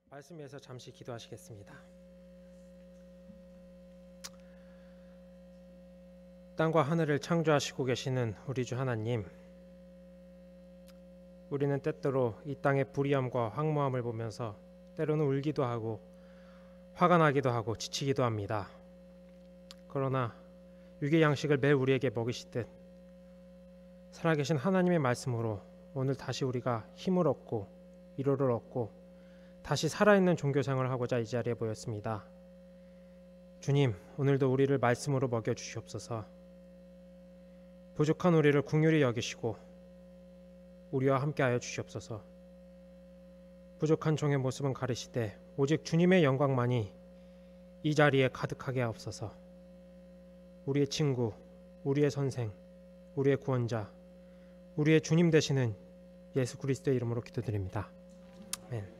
말씀 위해서 잠시 기도하시겠습니다. 땅과 하늘을 창조하시고 계시는 우리 주 하나님, 우리는 때때로 이 땅의 불의함과 황무함을 보면서 때로는 울기도 하고 화가 나기도 하고 지치기도 합니다. 그러나 육의 양식을 매일 우리에게 먹이시듯 살아계신 하나님의 말씀으로 오늘 다시 우리가 힘을 얻고 위로를 얻고 다시 살아있는 종교생활을 하고자 이 자리에 모였습니다. 주님, 오늘도 우리를 말씀으로 먹여주시옵소서. 부족한 우리를 긍휼히 여기시고 우리와 함께하여 주시옵소서. 부족한 종의 모습은 가리시되 오직 주님의 영광만이 이 자리에 가득하게 하옵소서. 우리의 친구, 우리의 선생, 우리의 구원자, 우리의 주님 되시는 예수 그리스도의 이름으로 기도드립니다. 아멘.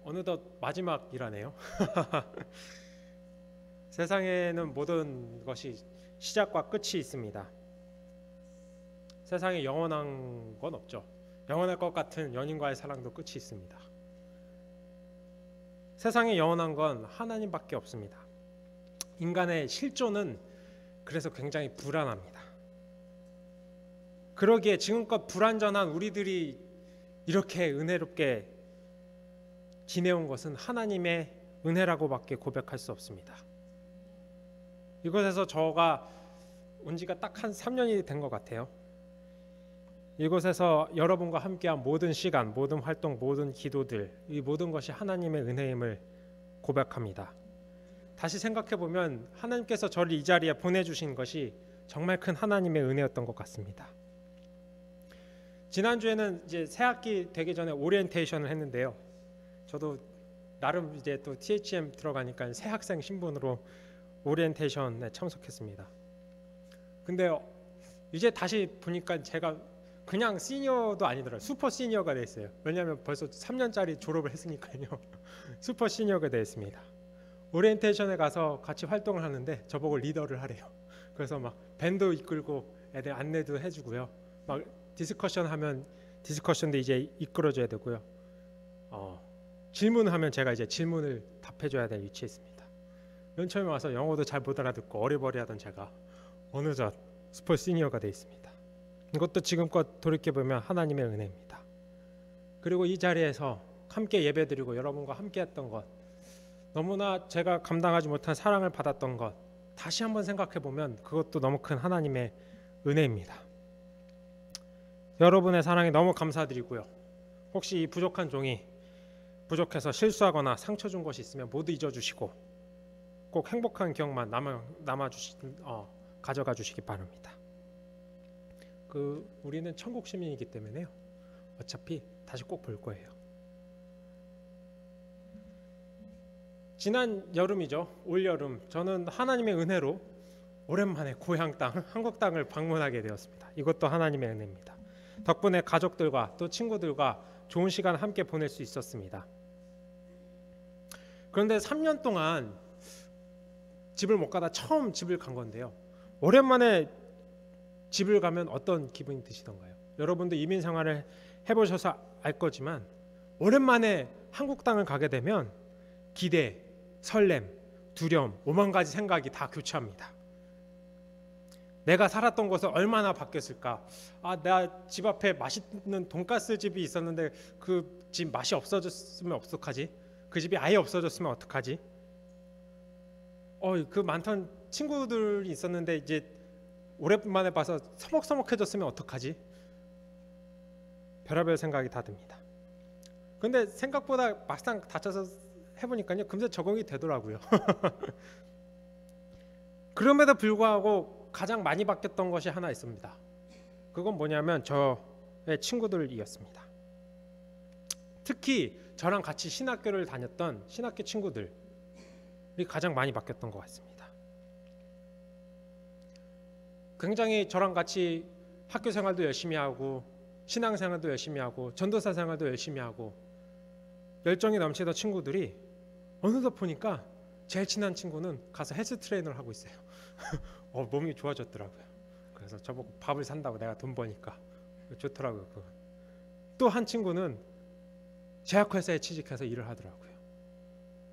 어느덧 마지막이라네요. 세상에는 모든 것이 시작과 끝이 있습니다. 세상에 영원한 건 없죠. 영원할 것 같은 연인과의 사랑도 끝이 있습니다. 세상에 영원한 건 하나님밖에 없습니다. 인간의 실존은 그래서 굉장히 불안합니다. 그러기에 지금껏 불완전한 우리들이 이렇게 은혜롭게 지내온 것은 하나님의 은혜라고밖에 고백할 수 없습니다. 이곳에서 저가 온 지가 딱 한 3년이 된 것 같아요. 이곳에서 여러분과 함께한 모든 시간, 모든 활동, 모든 기도들, 이 모든 것이 하나님의 은혜임을 고백합니다. 다시 생각해보면 하나님께서 저를 이 자리에 보내주신 것이 정말 큰 하나님의 은혜였던 것 같습니다. 지난주에는 이제 새학기 되기 전에 오리엔테이션을 했는데요. 저도 나름 이제 또 THM 들어가니까 새 학생 신분으로 오리엔테이션에 참석했습니다. 근데 이제 다시 보니까 제가 그냥 시니어도 아니더라고요. 슈퍼 시니어가 돼 있어요. 왜냐하면 벌써 3년짜리 졸업을 했으니까요. 슈퍼 시니어가 돼 있습니다. 오리엔테이션에 가서 같이 활동을 하는데 저보고 리더를 하래요. 그래서 막 밴드 이끌고 애들 안내도 해주고요. 막 디스커션 하면 디스커션도 이제 이끌어줘야 되고요. 질문하면 제가 이제 질문을 답해줘야 될 위치에 있습니다. 맨 처음에 와서 영어도 잘 못 알아듣고 어리버리하던 제가 어느덧 슈퍼 시니어가 돼 있습니다. 이것도 지금껏 돌이켜보면 하나님의 은혜입니다. 그리고 이 자리에서 함께 예배드리고 여러분과 함께했던 것, 너무나 제가 감당하지 못한 사랑을 받았던 것 다시 한번 생각해보면 그것도 너무 큰 하나님의 은혜입니다. 여러분의 사랑에 너무 감사드리고요. 혹시 이 부족한 종이 부족해서 실수하거나 상처 준 것이 있으면 모두 잊어주시고 꼭 행복한 기억만 가져가 주시기 바랍니다. 우리는 천국 시민이기 때문에요. 어차피 다시 꼭 볼 거예요. 지난 여름이죠. 올 여름 저는 하나님의 은혜로 오랜만에 고향 땅, 한국 땅을 방문하게 되었습니다. 이것도 하나님의 은혜입니다. 덕분에 가족들과 또 친구들과 좋은 시간 함께 보낼 수 있었습니다. 그런데 3년 동안 집을 못 가다 처음 집을 간 건데요. 오랜만에 집을 가면 어떤 기분이 드시던가요? 여러분도 이민 생활을 해보셔서 알 거지만 오랜만에 한국 땅을 가게 되면 기대, 설렘, 두려움, 오만 가지 생각이 다 교차합니다. 내가 살았던 곳은 얼마나 바뀌었을까? 내가 집 앞에 맛있는 돈가스 집이 있었는데 그 집 맛이 없어졌으면 어떡하지? 그 집이 아예 없어졌으면 어떡하지? 그 많던 친구들이 있었는데 이제 오랜만에 봐서 서먹서먹해졌으면 어떡하지? 별의별 생각이 다 듭니다. 근데 생각보다 막상 다쳐서 해보니까요, 금세 적응이 되더라고요. 그럼에도 불구하고 가장 많이 바뀌었던 것이 하나 있습니다. 그건 뭐냐면 저의 친구들이었습니다. 특히 저랑 같이 신학교를 다녔던 신학교 친구들이 가장 많이 바뀌었던 것 같습니다. 굉장히 저랑 같이 학교 생활도 열심히 하고 신앙 생활도 열심히 하고 전도사 생활도 열심히 하고 열정이 넘치던 친구들이 어느덧 보니까 제일 친한 친구는 가서 헬스 트레이너를 하고 있어요. 몸이 좋아졌더라고요. 그래서 저보고 밥을 산다고, 내가 돈 버니까 좋더라고요. 또 한 친구는 제약회사에 취직해서 일을 하더라고요.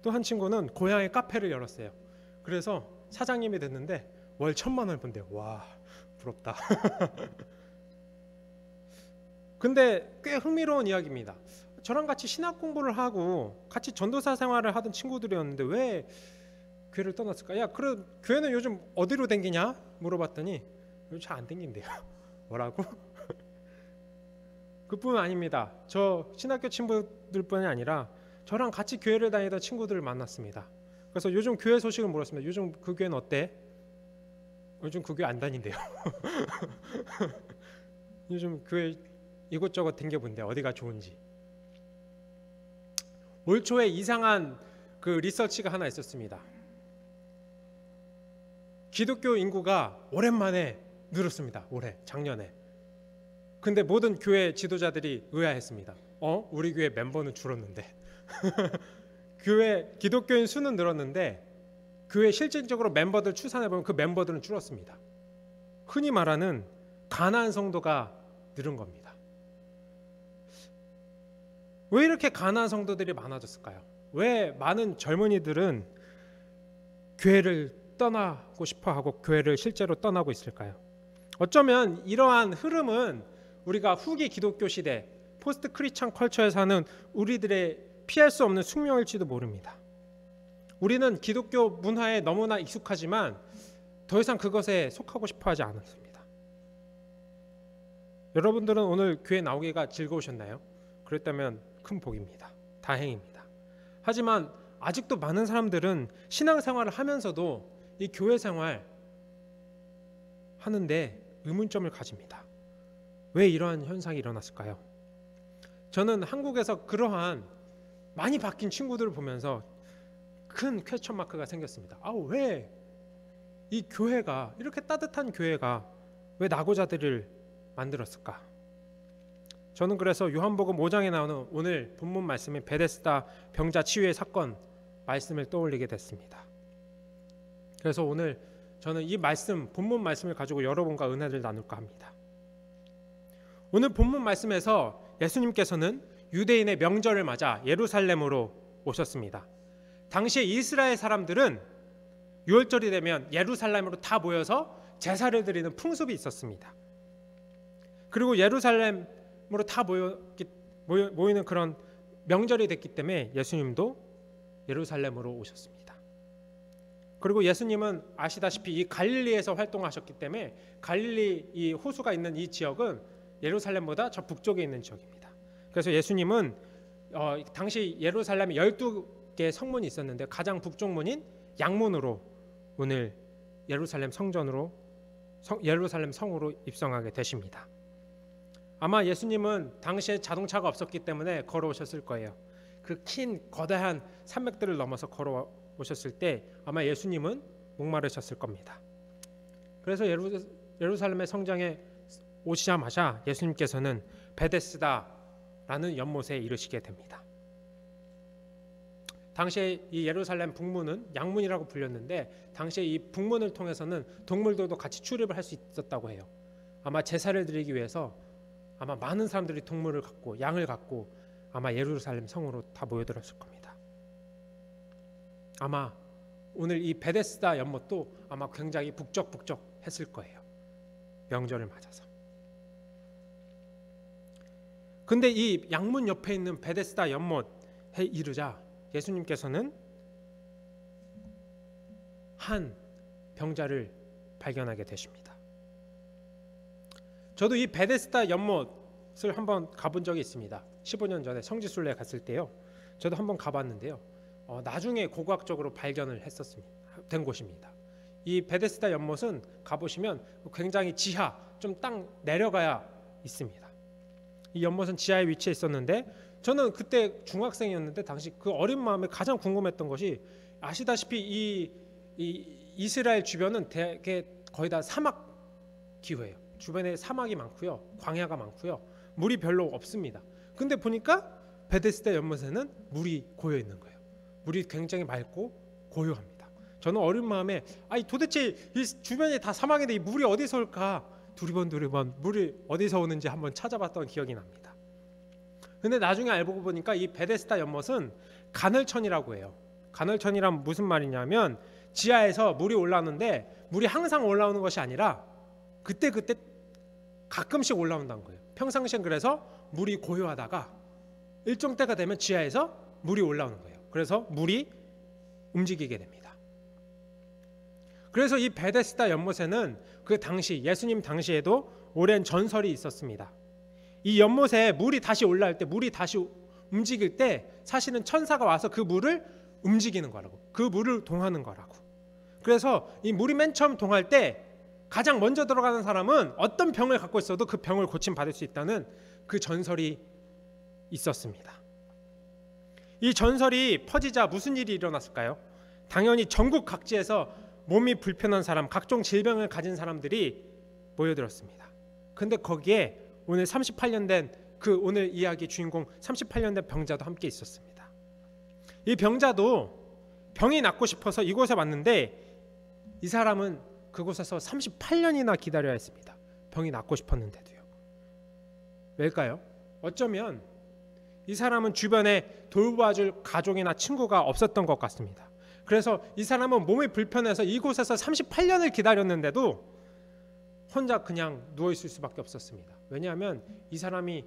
또 한 친구는 고향에 카페를 열었어요. 그래서 사장님이 됐는데 월 1,000만 원 번대요. 와, 부럽다. 근데 꽤 흥미로운 이야기입니다. 저랑 같이 신학 공부를 하고 같이 전도사 생활을 하던 친구들이었는데 왜 교회를 떠났을까? 야, 그럼 교회는 요즘 어디로 댕기냐? 물어봤더니 요즘 잘 안 댕긴대요. 뭐라고? 그뿐 아닙니다. 저 신학교 친구들뿐이 아니라 저랑 같이 교회를 다니던 친구들을 만났습니다. 그래서 요즘 교회 소식을 물었습니다. 요즘 그 교회는 어때? 요즘 그 교회 안 다닌대요. 요즘 교회 이곳저곳 댕겨본대. 어디가 좋은지. 올 초에 이상한 그 리서치가 하나 있었습니다. 기독교 인구가 오랜만에 늘었습니다. 올해, 작년에. 근데 모든 교회 지도자들이 의아했습니다. 우리 교회 멤버는 줄었는데 교회 기독교인 수는 늘었는데 교회 실질적으로 멤버들 추산해보면 그 멤버들은 줄었습니다. 흔히 말하는 가난한 성도가 늘은 겁니다. 왜 이렇게 가난한 성도들이 많아졌을까요? 왜 많은 젊은이들은 교회를 떠나고 싶어하고 교회를 실제로 떠나고 있을까요? 어쩌면 이러한 흐름은 우리가 후기 기독교 시대 포스트 크리스천 컬처에 사는 우리들의 피할 수 없는 숙명일지도 모릅니다. 우리는 기독교 문화에 너무나 익숙하지만 더 이상 그것에 속하고 싶어 하지 않았습니다. 여러분들은 오늘 교회 나오기가 즐거우셨나요? 그랬다면 큰 복입니다. 다행입니다. 하지만 아직도 많은 사람들은 신앙생활을 하면서도 이 교회 생활 하는데 의문점을 가집니다. 왜 이러한 현상이 일어났을까요? 저는 한국에서 그러한 많이 바뀐 친구들을 보면서 큰 퀘스천 마크가 생겼습니다. 왜 이 교회가, 이렇게 따뜻한 교회가 왜 낙오자들을 만들었을까? 저는 그래서 요한복음 5장에 나오는 오늘 본문 말씀인 베데스다 병자 치유의 사건 말씀을 떠올리게 됐습니다. 그래서 오늘 저는 이 말씀, 본문 말씀을 가지고 여러분과 은혜를 나눌까 합니다. 오늘 본문 말씀에서 예수님께서는 유대인의 명절을 맞아 예루살렘으로 오셨습니다. 당시에 이스라엘 사람들은 6월절이 되면 예루살렘으로 다 모여서 제사를 드리는 풍습이 있었습니다. 그리고 예루살렘으로 다 모이는 그런 명절이 됐기 때문에 예수님도 예루살렘으로 오셨습니다. 그리고 예수님은 아시다시피 이 갈릴리에서 활동하셨기 때문에 갈릴리 이 호수가 있는 이 지역은 예루살렘보다 저 북쪽에 있는 지역입니다. 그래서 예수님은 당시 예루살렘에 12개의 성문이 있었는데 가장 북쪽 문인 양문으로 오늘 예루살렘 성전으로 예루살렘 성으로 입성하게 되십니다. 아마 예수님은 당시에 자동차가 없었기 때문에 걸어오셨을 거예요. 그 긴 거대한 산맥들을 넘어서 걸어오셨을 때 아마 예수님은 목마르셨을 겁니다. 그래서 예루살렘의 성장에 오시자마자 예수님께서는 베데스다라는 연못에 이르시게 됩니다. 당시에 이 예루살렘 북문은 양문이라고 불렸는데 당시에 이 북문을 통해서는 동물들도 같이 출입을 할 수 있었다고 해요. 아마 제사를 드리기 위해서 아마 많은 사람들이 동물을 갖고 양을 갖고 아마 예루살렘 성으로 다 모여들었을 겁니다. 아마 오늘 이 베데스다 연못도 아마 굉장히 북적북적했을 거예요. 명절을 맞아서. 근데 이 양문 옆에 있는 베데스다 연못에 이르자 예수님께서는 한 병자를 발견하게 되십니다. 저도 이 베데스다 연못을 한번 가본 적이 있습니다. 15년 전에 성지순례 갔을 때요. 저도 한번 가봤는데요. 나중에 고고학적으로 발견을 된 곳입니다. 이 베데스다 연못은 가보시면 굉장히 지하, 좀 땅 내려가야 있습니다. 이 연못은 지하에 위치해 있었는데 저는 그때 중학생이었는데 당시 그 어린 마음에 가장 궁금했던 것이 아시다시피 이 이스라엘 주변은 되게 거의 다 사막 기후예요. 주변에 사막이 많고요, 광야가 많고요, 물이 별로 없습니다. 근데 보니까 베데스다 연못에는 물이 고여 있는 거예요. 물이 굉장히 맑고 고요합니다. 저는 어린 마음에 도대체 이 주변이 다 사막인데 이 물이 어디서 올까? 두리번 물이 어디서 오는지 한번 찾아봤던 기억이 납니다. 근데 나중에 알고 보니까 이 베데스다 연못은 간헐천이라고 해요. 간헐천이란 무슨 말이냐면 지하에서 물이 올라오는데 물이 항상 올라오는 것이 아니라 그때그때 가끔씩 올라온다는 거예요. 평상시엔 그래서 물이 고요하다가 일정 때가 되면 지하에서 물이 올라오는 거예요. 그래서 물이 움직이게 됩니다. 그래서 이 베데스다 연못에는 그 당시 예수님 당시에도 오랜 전설이 있었습니다. 이 연못에 물이 다시 올라올 때, 물이 다시 움직일 때 사실은 천사가 와서 그 물을 움직이는 거라고, 그 물을 동하는 거라고. 그래서 이 물이 맨 처음 동할 때 가장 먼저 들어가는 사람은 어떤 병을 갖고 있어도 그 병을 고침받을 수 있다는 그 전설이 있었습니다. 이 전설이 퍼지자 무슨 일이 일어났을까요? 당연히 전국 각지에서 몸이 불편한 사람, 각종 질병을 가진 사람들이 모여들었습니다. 근데 거기에 오늘 38년 된 그 오늘 이야기 주인공 38년 된 병자도 함께 있었습니다. 이 병자도 병이 낫고 싶어서 이곳에 왔는데 이 사람은 그곳에서 38년이나 기다려야 했습니다. 병이 낫고 싶었는데도요. 왜일까요? 어쩌면 이 사람은 주변에 돌봐줄 가족이나 친구가 없었던 것 같습니다. 그래서 이 사람은 몸이 불편해서 이곳에서 38년을 기다렸는데도 혼자 그냥 누워있을 수밖에 없었습니다. 왜냐하면 이 사람이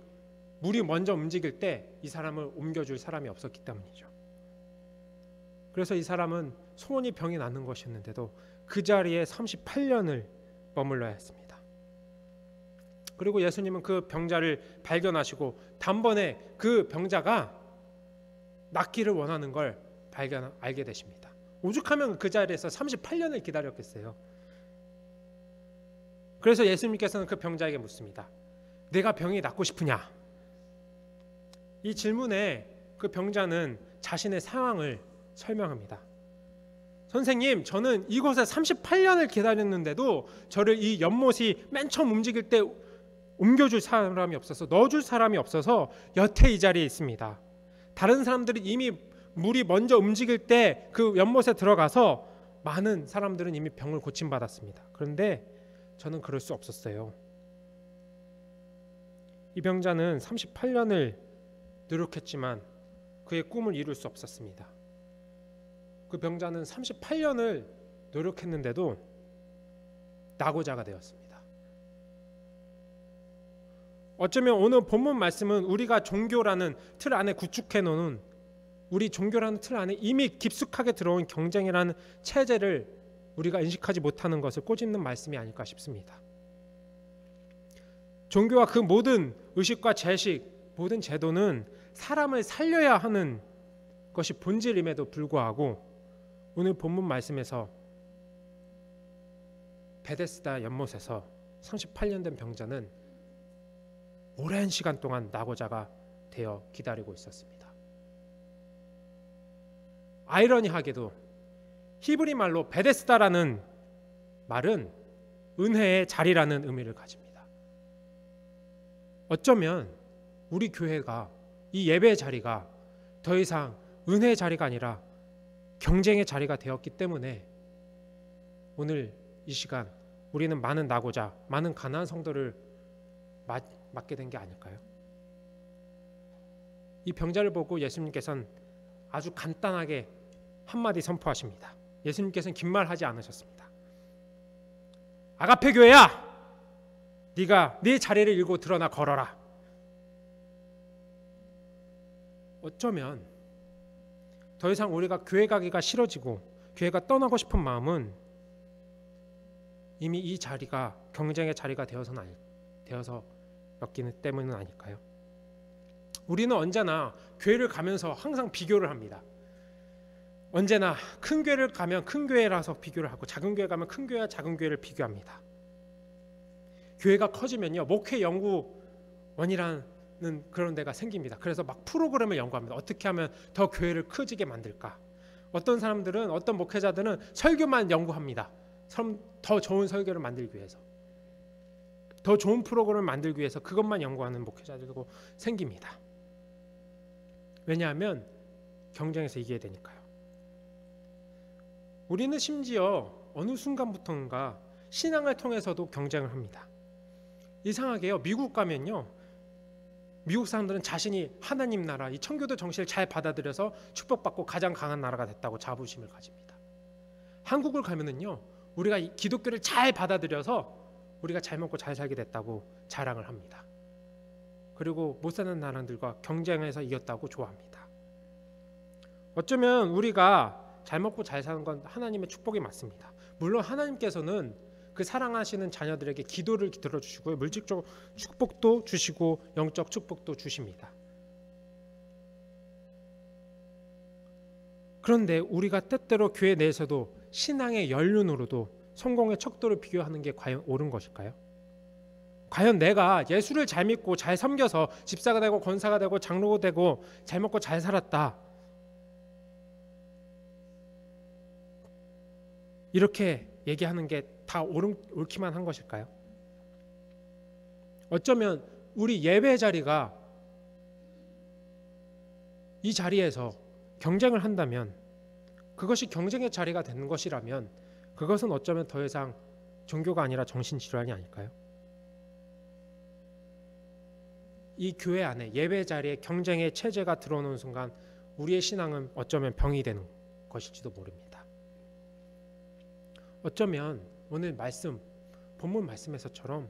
물이 먼저 움직일 때 이 사람을 옮겨줄 사람이 없었기 때문이죠. 그래서 이 사람은 소원이 병이 낫는 것이었는데도 그 자리에 38년을 머물러야 했습니다. 그리고 예수님은 그 병자를 발견하시고 단번에 그 병자가 낫기를 원하는 걸 알게 되십니다. 오죽하면 그 자리에서 38년을 기다렸겠어요. 그래서 예수님께서는 그 병자에게 묻습니다. 내가 병이 낫고 싶으냐? 이 질문에 그 병자는 자신의 상황을 설명합니다. 선생님, 저는 이곳에 38년을 기다렸는데도 저를 이 연못이 맨 처음 움직일 때 옮겨줄 사람이 없어서, 넣어줄 사람이 없어서 여태 이 자리에 있습니다. 다른 사람들이 이미 물이 먼저 움직일 때 그 연못에 들어가서 많은 사람들은 이미 병을 고침받았습니다. 그런데 저는 그럴 수 없었어요. 이 병자는 38년을 노력했지만 그의 꿈을 이룰 수 없었습니다. 그 병자는 38년을 노력했는데도 낙오자가 되었습니다. 어쩌면 오늘 본문 말씀은 우리가 종교라는 틀 안에 구축해 놓은, 우리 종교라는 틀 안에 이미 깊숙하게 들어온 경쟁이라는 체제를 우리가 인식하지 못하는 것을 꼬집는 말씀이 아닐까 싶습니다. 종교와 그 모든 의식과 제식, 모든 제도는 사람을 살려야 하는 것이 본질임에도 불구하고 오늘 본문 말씀에서 베데스다 연못에서 38년 된 병자는 오랜 시간 동안 낙오자가 되어 기다리고 있었습니다. 아이러니하게도 히브리 말로 베데스다라는 말은 은혜의 자리라는 의미를 가집니다. 어쩌면 우리 교회가, 이 예배의 자리가 더 이상 은혜의 자리가 아니라 경쟁의 자리가 되었기 때문에 오늘 이 시간 우리는 많은 낙오자, 많은 가난한 성도를 맞게 된 게 아닐까요? 이 병자를 보고 예수님께서는 아주 간단하게 한마디 선포하십니다. 예수님께서는 긴 말 하지 않으셨습니다. 아가페 교회야, 네가 네 자리를 일고 드러나 걸어라. 어쩌면 더 이상 우리가 교회 가기가 싫어지고 교회가 떠나고 싶은 마음은 이미 이 자리가 경쟁의 자리가 되어서였기 때문은 아닐까요? 우리는 언제나 교회를 가면서 항상 비교를 합니다. 언제나 큰 교회를 가면 큰 교회라서 비교를 하고 작은 교회 가면 큰 교회와 작은 교회를 비교합니다. 교회가 커지면요, 목회 연구원이라는 그런 데가 생깁니다. 그래서 막 프로그램을 연구합니다. 어떻게 하면 더 교회를 커지게 만들까? 어떤 사람들은, 어떤 목회자들은 설교만 연구합니다. 더 좋은 설교를 만들기 위해서, 더 좋은 프로그램을 만들기 위해서 그것만 연구하는 목회자들도 생깁니다. 왜냐하면 경쟁에서 이겨야 되니까요. 우리는 심지어 어느 순간부터인가 신앙을 통해서도 경쟁을 합니다. 이상하게요, 미국 가면요, 미국 사람들은 자신이 하나님 나라, 이 청교도 정신을 잘 받아들여서 축복받고 가장 강한 나라가 됐다고 자부심을 가집니다. 한국을 가면은요, 우리가 이 기독교를 잘 받아들여서 우리가 잘 먹고 잘 살게 됐다고 자랑을 합니다. 그리고 못 사는 나라들과 경쟁해서 이겼다고 좋아합니다. 어쩌면 우리가 잘 먹고 잘 사는 건 하나님의 축복이 맞습니다. 물론 하나님께서는 그 사랑하시는 자녀들에게 기도를 들어주시고요, 물질적 축복도 주시고 영적 축복도 주십니다. 그런데 우리가 때때로 교회 내에서도 신앙의 연륜으로도 성공의 척도를 비교하는 게 과연 옳은 것일까요? 과연 내가 예수를 잘 믿고 잘 섬겨서 집사가 되고 권사가 되고 장로가 되고 잘 먹고 잘 살았다, 이렇게 얘기하는 게 다 옳기만 한 것일까요? 어쩌면 우리 예배 자리가 이 자리에서 경쟁을 한다면, 그것이 경쟁의 자리가 되는 것이라면 그것은 어쩌면 더 이상 종교가 아니라 정신질환이 아닐까요? 이 교회 안에 예배 자리에 경쟁의 체제가 들어오는 순간 우리의 신앙은 어쩌면 병이 되는 것일지도 모릅니다. 어쩌면 오늘 말씀, 본문 말씀에서처럼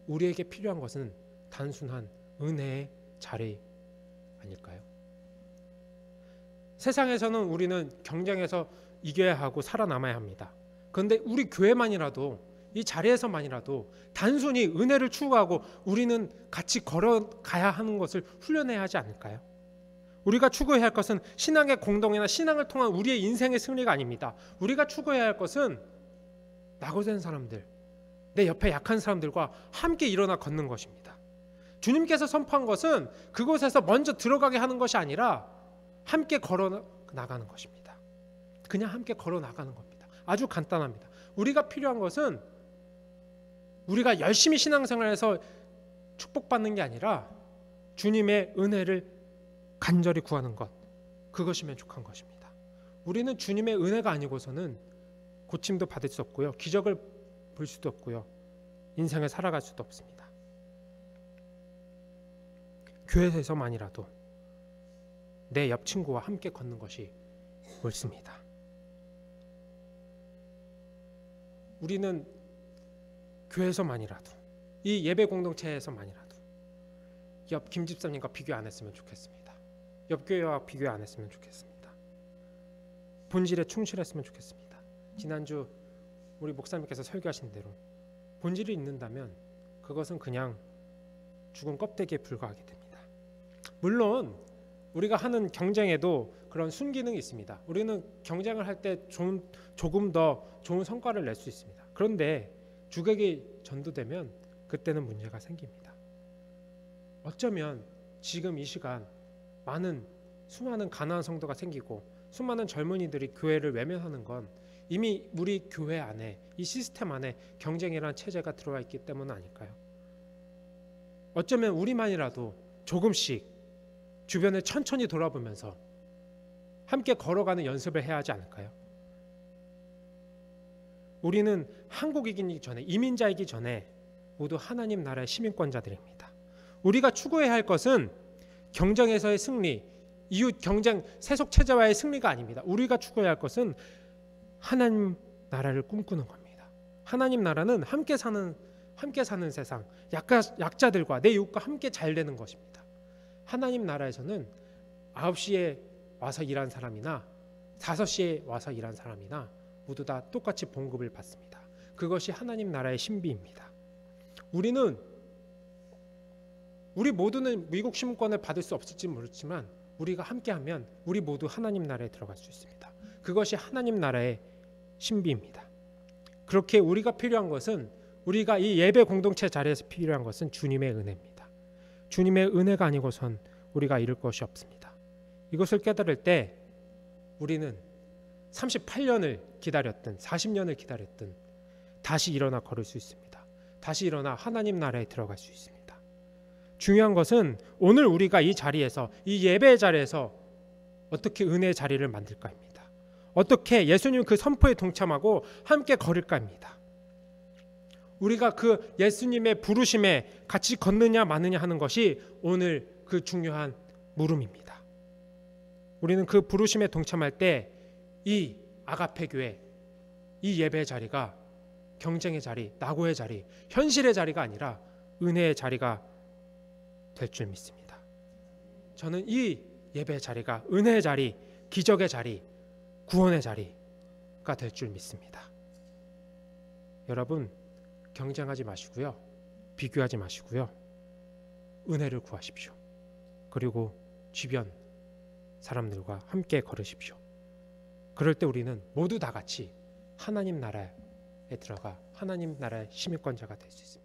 우리에게 필요한 것은 단순한 은혜의 자리 아닐까요? 세상에서는 우리는 경쟁해서 이겨야 하고 살아남아야 합니다. 그런데 우리 교회만이라도, 이 자리에서만이라도 단순히 은혜를 추구하고 우리는 같이 걸어가야 하는 것을 훈련해야 하지 않을까요? 우리가 추구해야 할 것은 신앙의 공동이나 신앙을 통한 우리의 인생의 승리가 아닙니다. 우리가 추구해야 할 것은 낙오된 사람들, 내 옆에 약한 사람들과 함께 일어나 걷는 것입니다. 주님께서 선포한 것은 그곳에서 먼저 들어가게 하는 것이 아니라 함께 걸어 나가는 것입니다. 그냥 함께 걸어 나가는 겁니다. 아주 간단합니다. 우리가 필요한 것은 우리가 열심히 신앙생활에서 축복받는 게 아니라 주님의 은혜를 간절히 구하는 것, 그것이 만족한 것입니다. 우리는 주님의 은혜가 아니고서는 고침도 받을 수 없고요, 기적을 볼 수도 없고요, 인생을 살아갈 수도 없습니다. 교회에서만이라도 내 옆 친구와 함께 걷는 것이 옳습니다. 우리는 교회에서만이라도, 이 예배 공동체에서만이라도 옆 김 집사님과 비교 안 했으면 좋겠습니다. 옆 교회와 비교 안 했으면 좋겠습니다. 본질에 충실했으면 좋겠습니다. 지난주 우리 목사님께서 설교하신 대로 본질이 있는다면 그것은 그냥 죽은 껍데기에 불과하게 됩니다. 물론 우리가 하는 경쟁에도 그런 순기능이 있습니다. 우리는 경쟁을 할 때 조금 더 좋은 성과를 낼 수 있습니다. 그런데 주객이 전도되면 그때는 문제가 생깁니다. 어쩌면 지금 이 시간 수많은 가난한 성도가 생기고 수많은 젊은이들이 교회를 외면하는 건 이미 우리 교회 안에, 이 시스템 안에 경쟁이라는 체제가 들어와 있기 때문 아닐까요? 어쩌면 우리만이라도 조금씩 주변을 천천히 돌아보면서 함께 걸어가는 연습을 해야 하지 않을까요? 우리는 한국이기 전에, 이민자이기 전에 모두 하나님 나라의 시민권자들입니다. 우리가 추구해야 할 것은 경쟁에서의 승리, 이웃 경쟁, 세속 체제와의 승리가 아닙니다. 우리가 추구해야 할 것은 하나님 나라를 꿈꾸는 겁니다. 하나님 나라는 함께 사는 세상, 약자들과 내 이웃과 함께 잘 되는 것입니다. 하나님 나라에서는 9시에 와서 일한 사람이나 5시에 와서 일한 사람이나 모두 다 똑같이 봉급을 받습니다. 그것이 하나님 나라의 신비입니다. 우리 모두는 미국 시민권을 받을 수 없을지 모르지만 우리가 함께하면 우리 모두 하나님 나라에 들어갈 수 있습니다. 그것이 하나님 나라의 신비입니다. 그렇게 우리가 필요한 것은, 우리가 이 예배 공동체 자리에서 필요한 것은 주님의 은혜입니다. 주님의 은혜가 아니고선 우리가 이룰 것이 없습니다. 이것을 깨달을 때 우리는 38년을 기다렸든 40년을 기다렸든 다시 일어나 걸을 수 있습니다. 다시 일어나 하나님 나라에 들어갈 수 있습니다. 중요한 것은 오늘 우리가 이 자리에서, 이 예배의 자리에서 어떻게 은혜의 자리를 만들까입니다. 어떻게 예수님 그 선포에 동참하고 함께 걸을까입니다. 우리가 그 예수님의 부르심에 같이 걷느냐 마느냐 하는 것이 오늘 그 중요한 물음입니다. 우리는 그 부르심에 동참할 때 이 아가페 교회, 이 예배의 자리가 경쟁의 자리, 낙오의 자리, 현실의 자리가 아니라 은혜의 자리가 될 줄 믿습니다. 저는 이 예배의 자리가 은혜의 자리, 기적의 자리, 구원의 자리가 될 줄 믿습니다. 여러분, 경쟁하지 마시고요. 비교하지 마시고요. 은혜를 구하십시오. 그리고 주변 사람들과 함께 걸으십시오. 그럴 때 우리는 모두 다 같이 하나님 나라에 들어가 하나님 나라의 시민권자가 될 수 있습니다.